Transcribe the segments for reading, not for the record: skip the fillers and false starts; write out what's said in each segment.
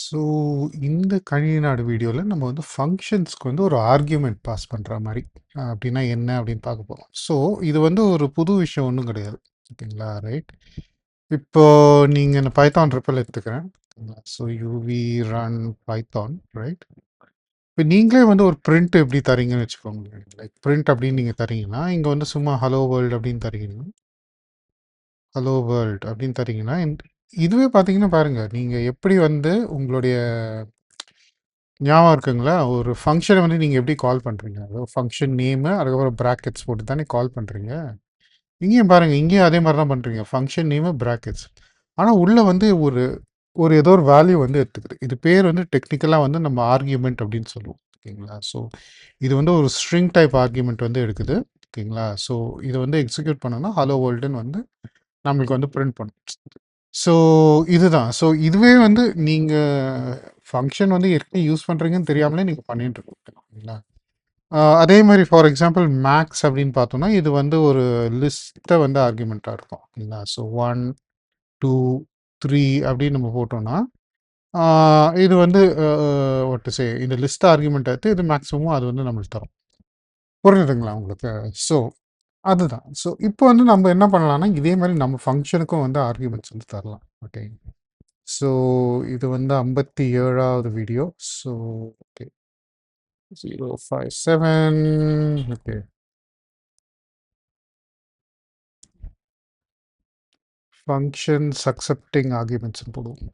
So, இந்த கணினி நாடு வீடியோல நம்ம வந்து ஃபங்ஷன்ஸ்க்கு வந்து ஒரு ஆர்கியூமென்ட் பாஸ் பண்ற மாரி. அப்டின்னா என்ன அப்டின்னு பார்க்க போறோம். ஸோ, இது வந்து ஒரு புது விஷயம் ஒண்ணும் கிடையாது. ஓகேங்களா? ரைட். இப்போ நீங்க இந்த பைத்தான் ரிப்பல் எடுத்துக்கிறேன். So, UV run Python right. இப்ப நீங்களே வந்து ஒரு பிரிண்ட் எப்படி தரீங்கன்னு வச்சுக்கோங்களேன். லைக் பிரிண்ட் அப்படின்னு நீங்க தரீங்கன்னா, இங்க வந்து சும்மா ஹலோ வேர்ல்ட் அப்படின்னு தரீங்கன்னா, ஹலோ வேர்ல்ட் அப்படின்னு தரீங்கன்னா, இதுவே பார்த்தீங்கன்னா பாருங்க, நீங்க எப்படி வந்து உங்களுடைய ஞாபகம் இருக்குங்களா? ஒரு ஃபங்ஷன வந்து நீங்க எப்படி கால் பண்றீங்க? அதாவது ஃபங்ஷன் நேமு, அதுக்கப்புறம் பிராக்கெட்ஸ் போட்டு தானே கால் பண்றீங்க. இங்கேயும் பாருங்க, இங்கேயும் அதே மாரி தான் பண்றீங்க. Function name, brackets. ஆனா உள்ள வந்து ஒரு ஒரு ஏதோ ஒரு வேல்யூ வந்து எடுத்துக்குது. இது பேர் வந்து டெக்னிக்கலா வந்து நம்ம ஆர்கியூமென்ட் அப்படின்னு சொல்லுவோம். ஓகேங்களா? ஸோ இது வந்து ஒரு ஸ்ட்ரிங் டைப் ஆர்கியூமென்ட் வந்து எடுக்குது. ஓகேங்களா? ஸோ இத வந்து எக்ஸிக்யூட் பண்ணோம்னா, ஹலோ வேர்ல்டுன்னு வந்து நம்மளுக்கு வந்து பிரிண்ட் பண்ணும். ஸோ இதுதான். ஸோ இதுவே வந்து நீங்க ஃபங்ஷன் வந்து ஏற்கனவே யூஸ் பண்றீங்கன்னு தெரியாமலே நீங்க பண்ணிட்டு இருக்கீங்க. ஓகேங்களா? அதே மாரி ஃபார் எக்ஸாம்பிள் மேக்ஸ் அப்படின்னு பார்த்தோம்னா, இது வந்து ஒரு லிஸ்ட்ட வந்து ஆர்கியூமென்ட்டா இருக்கும். ஓகேங்களா? ஸோ 1, 2, 3 அப்படின்னு நம்ம போட்டோம்னா, ஆ இது வந்து வாட் டு சே இந்த லிஸ்ட் ஆர்கியூமென்ட் எடுத்து இது மேக்ஸிமம் அது வந்து நம்மளுக்கு தரும். புரியுதுங்களா உங்களுக்கு? ஸோ அதுதான். ஸோ இப்போ வந்து நம்ம என்ன பண்ணலாம்னா, இதே மாரி நம்ம ஃபங்ஷனுக்கும் வந்து ஆர்கியூமெண்ட்ஸ் வந்து தரலாம். ஓகே. ஸோ இது வந்து 57வது வீடியோ. So okay. 057 okay. Functions accepting ஆர்கியூமெண்ட்ஸ்ன்னு போடுவோம்.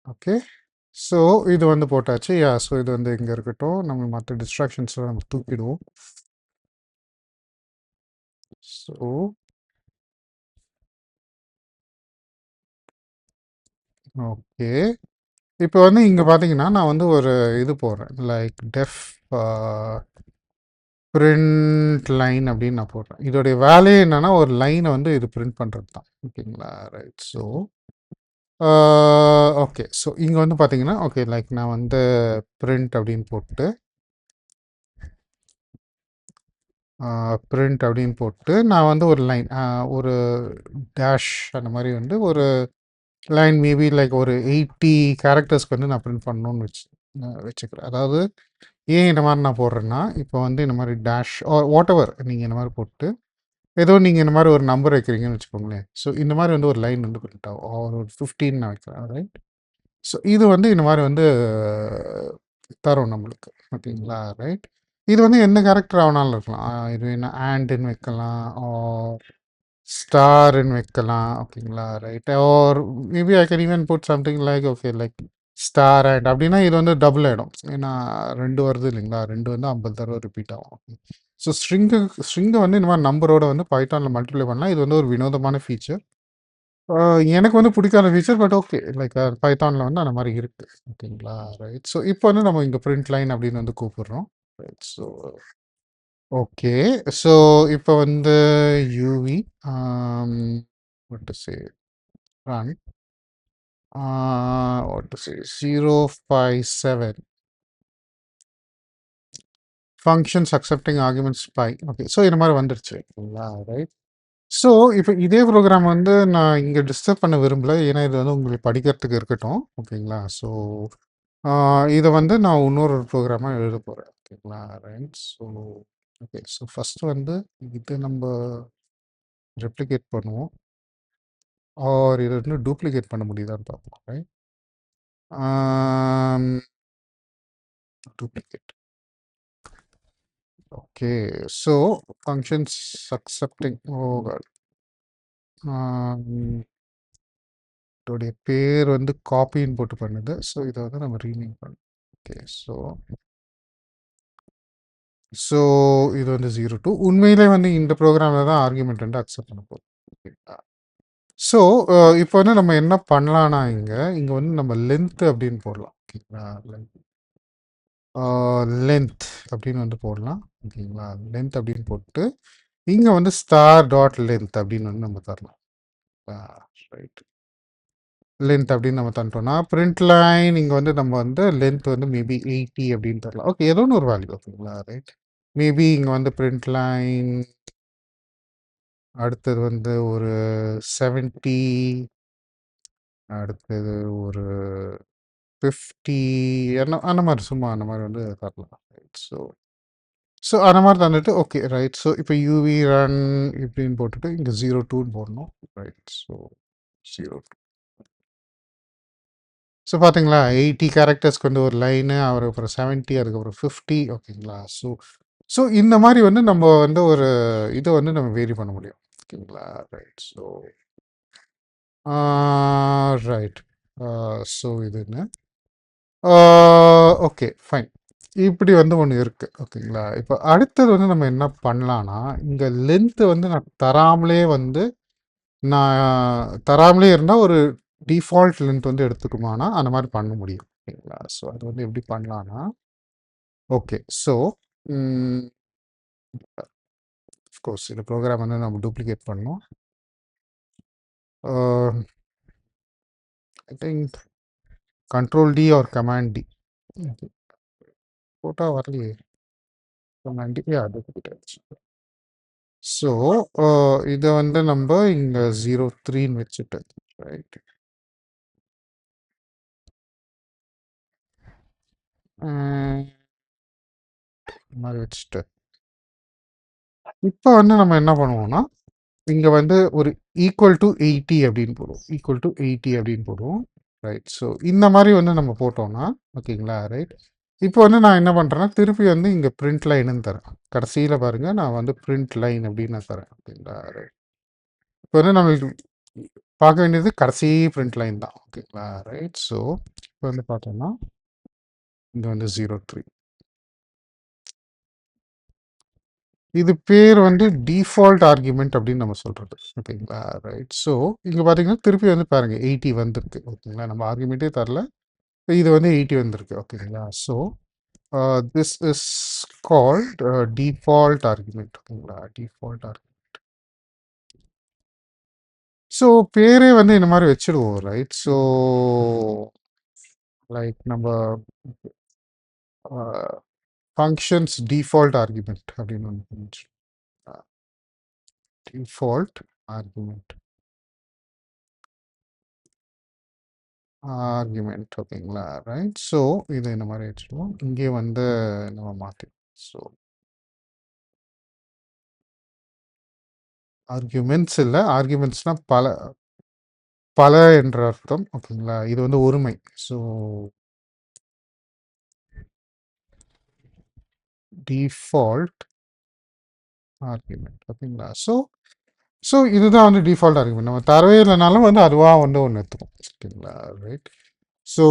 ஓகே. ஸோ இது வந்து போட்டாச்சு. ஸோ இது வந்து இங்க இருக்கட்டும். நம்ம மத்த டிஸ்ட்ராக்ஷன்ஸ்லாம் நம்ம தூக்கிடுவோம். So okay. இப்போ வந்து இங்க பார்த்தீங்கன்னா, நான் வந்து ஒரு இது போடுறேன். Like def a print line அப்படின்னு நான் போடுறேன். இதோடைய வேலையே என்னன்னா, ஒரு லைன வந்து இது பிரிண்ட் பண்றது தான். ஓகேங்களா? ரைட். So okay. ஸோ இங்க வந்து பார்த்தீங்கன்னா, ஓகே லைக் நான் வந்து பிரிண்ட் அப்படின்னு போட்டு, பிரிண்ட் அப்படின்னு போட்டு, நான் வந்து ஒரு லைன் ஒரு டேஷ் அந்த மாரி வந்து ஒரு லைன் மேபி லைக் ஒரு 80 கேரக்டர்ஸ்க்கு வந்து நான் பிரிண்ட் பண்ணணும்னு வச்சுக்கிறேன். அதாவது ஏன் இந்த மாரி நான் போடுறேன்னா, இப்போ வந்து இந்த மாரி டேஷ் ஆர் வாட்டெவர் நீங்க இந்த மாரி போட்டு, ஏதோ நீங்க இந்த மாரி ஒரு நம்பர் வைக்கிறீங்கன்னு வச்சுக்கோங்களேன். ஸோ இந்த மாரி வந்து ஒரு லைன் வந்து பிரிண்ட் ஆகும். ஒரு 15 நான் வைக்கிறேன். ரைட். ஸோ இது வந்து இந்த மாரி வந்து தரும் நம்மளுக்கு. ஓகேங்களா? ரைட். இது வந்து எந்த கேரக்டர் ஆவனாலும் இருக்கலாம். இது என்ன ஆண்ட்ன்னு வைக்கலாம், ஆர் ஸ்டார்ன்னு வைக்கலாம். ஓகேங்களா? Right. Or maybe I can even put something like okay like star and அப்படின்னா இது வந்து டபுள் ஆயிடும். ஏன்னா 2 வருது இல்லைங்களா? 2 வந்து 50 தடவ ரிப்பீட் ஆகும். ஸோ ஸ்ட்ரிங்க வந்து இந்த மாரி நம்பரோட வந்து பைத்தான்ல மல்டிப்ளை பண்ணலாம். இது வந்து ஒரு வினோதமான ஃபீச்சர். எனக்கு வந்து பிடிக்காத ஃபீச்சர். But okay. லைக் பைத்தான்ல வந்து அந்த மாரி இருக்கு. ஓகேங்களா? ரைட். ஸோ இப்போ வந்து நம்ம இங்க பிரிண்ட் லைன் அப்படின்னு வந்து கூப்பிடுறோம். ரைட். So okay. ஸோ இப்போ வந்து UV um what to say run what to say 057 functions accepting arguments by. Okay. So இந்த மாரி வந்துருச்சு. ஓகேங்களா? ரைட். ஸோ இப்போ இதே ப்ரோகிராம் வந்து நான் இங்க டிஸ்டர்ப் பண்ண விரும்பல. ஏன்னா இது வந்து உங்களுக்கு படிக்கிறதுக்கு இருக்கட்டும். ஓகேங்களா? ஸோ இத வந்து நான் இன்னொரு ப்ரோகிராமா எழுத போறேன். ஓகேங்களா? Right. So okay. So first வந்து இது நம்ப ரெப்ளிகேட் பண்ணுவோம். ஆர் இத வந்து டூப்ளிகேட் பண்ண முடியுதான்னு பார்ப்போம். Right. Um duplicate. Okay. So functions accepting got. Um இதோடைய பேர் வந்து காப்பின்னு போட்டு பண்ணுது. ஸோ இத வந்து நம்ம ரீநேம் பண்ணணும். ஓகே. ஸோ இது வந்து 02 உண்மையிலே வந்து இந்த ப்ரோகிராம்ல தான் ஆர்குமெண்ட் வந்து அக்செப்ட் பண்ண போகுது. ஓகேங்களா? ஸோ இப்போ வந்து நம்ம என்ன பண்ணலாம்னா இங்க வந்து நம்ம லென்த் அப்படின்னு போடலாம். ஓகேங்களா? லென்த் அப்படின்னு வந்து போடலாம். ஓகேங்களா? லென்த் அப்படின்னு போட்டு இங்க வந்து ஸ்டார் டாட் லென்த் அப்படின்னு வந்து நம்ம தரலாம். ரைட். லென்த் அப்படின்னு நம்ம தந்துட்டோம்னா பிரிண்ட் லைன் இங்க வந்து நம்ம வந்து லென்த் வந்து மேபி 80 அப்படின்னு தரலாம். ஓகே. ஏதோ ஒரு வேல்யூ. ஓகேங்களா? ரைட். மேபி இங்க வந்து பிரிண்ட் லைன் அடுத்தது வந்து ஒரு 70, அடுத்தது ஒரு 50 அந்த மாரி சும்மா அந்த மாரி வந்து தரலாம். ரைட். ஸோ அந்த மாரி தந்துட்டு ஓகே ரைட். ஸோ இப்போ யூவி ரன் இப்படின்னு போட்டுட்டு இங்க 02ன்னு போடணும். ரைட். ஸோ 02. ஸோ பார்த்தீங்களா 80 கேரக்டர்ஸ்க்கு வந்து ஒரு லைனு, அப்புறம் 70, அதுக்கப்புறம் 50 ஓகேங்களா? ஸோ ஸோ இந்த மாரி வந்து நம்ம வந்து ஒரு இத வந்து நம்ம வேரி பண்ண முடியும். ஓகேங்களா? ரைட். So right. ஸோ இது என்ன? Okay fine. இப்படி வந்து ஒண்ணு இருக்கு. ஓகேங்களா? இப்ப அடுத்தது வந்து நம்ம என்ன பண்ணலான்னா, இங்க லென்த் வந்து நான் தராமலே இருந்தா ஒரு டிஃபால்ட் லென்த் வந்து எடுத்துக்குமானா, அந்த மாரி பண்ண முடியும். ஓகேங்களா? ஸோ அது வந்து எப்படி பண்ணலான்னா, ஓகே. ஸோ ம் அஃப்கோர்ஸ் இந்த ப்ரோகிராம் வந்து நம்ம டூப்ளிகேட் பண்ணணும். I think control D or command D. போட்டா வரலையே. கமாண்ட் டி டூப்ளிகேட் ஆயிடுச்சு. ஸோ இத வந்து நம்ப இங்க 03ன்னு வச்சுட்டு ரைட். இந்த மாரி வச்சுட்டு, இப்ப வந்து நம்ம என்ன பண்ணுவோம்னா, இங்க வந்து ஒரு ஈக்குவல் டூ 80 அப்படின்னு போடுவோம். ஈக்குவல் டூ 80 அப்படின்னு போடுவோம். ரைட். ஸோ இந்த மாரி வந்து நம்ம போட்டோம்னா, ஓகேங்களா? ரைட். இப்போ வந்து நான் என்ன பண்றேன்னா, திருப்பி வந்து இங்க பிரிண்ட் லைனுன்னு தரேன். கடைசியில பாருங்க, நான் வந்து பிரிண்ட் லைன் அப்படின்னு நான் தரேன். ஓகேங்களா? ரைட். இப்போ வந்து நம்மளுக்கு பார்க்க வேண்டியது கடைசி பிரிண்ட் லைன் தான். ஓகேங்களா? ரைட். ஸோ இப்போ வந்து பார்த்தோம்னா, இங்க வந்து 03. இது பேர் வந்து டிஃபால்ட் ஆர்குமெண்ட் அப்படின்னு நம்ம சொல்றது. ஓகேங்களா? ரைட். ஸோ இங்க பார்த்தீங்கன்னா, திருப்பி வந்து பாருங்க 80 வந்திருக்கு. ஓகேங்களா? நம்ம ஆர்குமெண்ட்டே தரல. இது வந்து 80 வந்திருக்கு. ஓகேங்களா? So this is called default argument. ஓகேங்களா? Default argument. ஸோ பேரே வந்து இந்த மாரி வச்சுடுவோம். ரைட். ஸோ லைக் நம்ம ஃபங்ஷன்ஸ் டிஃபால்ட் ஆர்குமெண்ட் அப்படின்னு ஒண்ணு இருந்துச்சு. Default argument. ஆர்குமெண்ட் ஓகேங்களா? ரைட். ஸோ இதை இந்த மாதிரி வச்சுருவோம். இங்கே வந்து நம்ம மாற்றி ஸோ ஆர்குமெண்ட்ஸ் இல்லை, ஆர்குமெண்ட்ஸ்னா பல பல என்ற அர்த்தம். ஓகேங்களா? இது வந்து ஒருமை. So default argument. ஓகேங்களா? ஸோ ஸோ இதுதான் வந்து டிஃபால்ட் ஆர்குமெண்ட். நம்ம தரவே இல்லைனாலும் வந்து அதுவாக வந்து ஒன்று எடுத்துக்கும். ஓகேங்களா? ரைட். ஸோ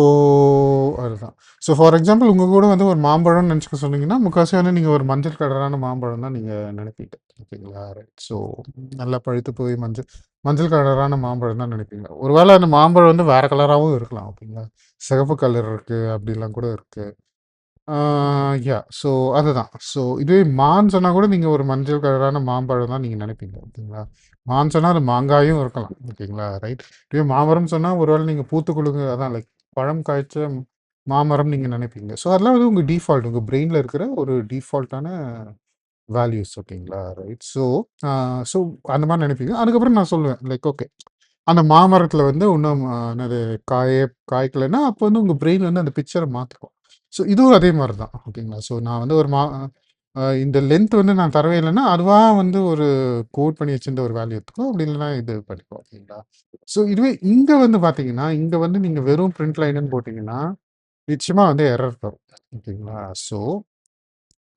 அதுதான். ஸோ ஃபார் எக்ஸாம்பிள் உங்கள் கூட வந்து ஒரு மாம்பழம்னு நினச்சிக்க சொன்னீங்கன்னா, முக்கால்வாசி வந்து நீங்கள் ஒரு மஞ்சள் கலரான மாம்பழம் தான் நீங்கள் நினைப்பீங்க. ஓகேங்களா? ரைட். ஸோ நல்லா பழுத்து போய் மஞ்சள் மஞ்சள் கலரான மாம்பழம் தான் நினைப்பீங்க. ஒருவேளை அந்த மாம்பழம் வந்து வேறு கலராகவும் இருக்கலாம். ஓகேங்களா? சிகப்பு கலர் இருக்குது, அப்படிலாம் கூட இருக்குது. யா ஸோ அதுதான். ஸோ இதுவே மான் சொன்னா கூட நீங்க ஒரு மஞ்சள் கலரான மாம்பழம் தான் நீங்க நினைப்பீங்க. ஓகேங்களா? மான் சொன்னா அது மாங்காயும் இருக்கலாம். ஓகேங்களா? ரைட். இதுவே மாமரம் சொன்னா ஒருவேளை நீங்க பூத்து குலுங்க அதான் லைக் பழம் காய்ச்ச மாமரம் நீங்க நினைப்பீங்க. ஸோ அதெல்லாம் வந்து உங்க டிஃபால்ட். உங்க பிரெயின்ல இருக்கிற ஒரு டிஃபால்ட்டான வேல்யூஸ். ஓகேங்களா? ரைட். ஸோ ஸோ அந்த மாரி நினைப்பீங்க. அதுக்கப்புறம் நான் சொல்லுவேன் லைக் ஓகே. அந்த மாமரத்தில வந்து இன்னும் என்னது காயே காய்க்கலன்னா, அப்போ வந்து உங்க பிரெயின் வந்து அந்த பிக்சர மாத்திக்கும். ஸோ இதுவும் அதே மாரி தான். ஓகேங்களா? ஸோ நான் வந்து ஒரு இந்த லென்த் வந்து நான் தரவே இல்லன்னா, அதுவா வந்து ஒரு கோட் பண்ணி வச்சிருந்த ஒரு வேல்யூ எடுத்துக்கும். அப்படி இல்லன்னா இது பண்ணிக்கும். ஓகேங்களா? ஸோ இதுவே இங்க வந்து பார்த்தீங்கன்னா, இங்க வந்து நீங்க வெறும் பிரிண்ட் லைனுன்னு போட்டீங்கன்னா, நிச்சயமா வந்து எரர் தரும். ஓகேங்களா? ஸோ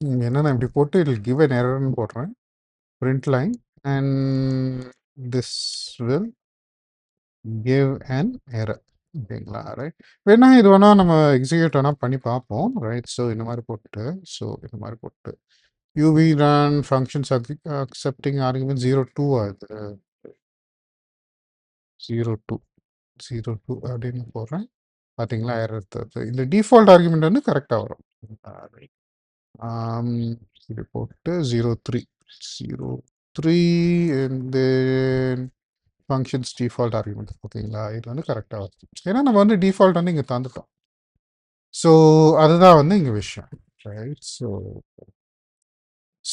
இங்க என்ன நான் இப்படி போட்டு இட் வில் கிவ் அன் எரர்ன்னு போடுறேன். Print line and this will give an error. ஓகேங்களா? ரைட். வேணா இது வேணா நம்ம எக்ஸிக்யூட் வேணா பண்ணி பார்ப்போம். ரைட். ஸோ இந்த மாரி போட்டுட்டு இந்த மாரி போட்டு UV run functions accepting argument 02 ஆகுது. 02 02 அப்படின்னு போடுறேன். பார்த்தீங்களா? எரர் தருது. இந்த டிஃபால்ட் ஆர்குமெண்ட் வந்து கரெக்ட்டா வரும். ரைட். ஆம், இது போட்டு 03 03 and then functions default argument. ஓகேங்களா? இது வந்து கரெக்ட்டா வருது. ஏன்னா நம்ம வந்து டிஃபால்ட் வந்து இங்க தந்துட்டோம். ஸோ அதுதான் வந்து இங்க விஷயம். ரைட்.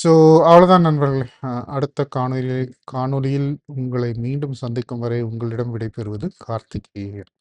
ஸோ அவ்வளோதான் நண்பர்களே. அடுத்த காணொளியில் காணொளியில் உங்களை மீண்டும் சந்திக்கும் வரை உங்களிடம் விடைபெறுவது கார்த்திகேயன்.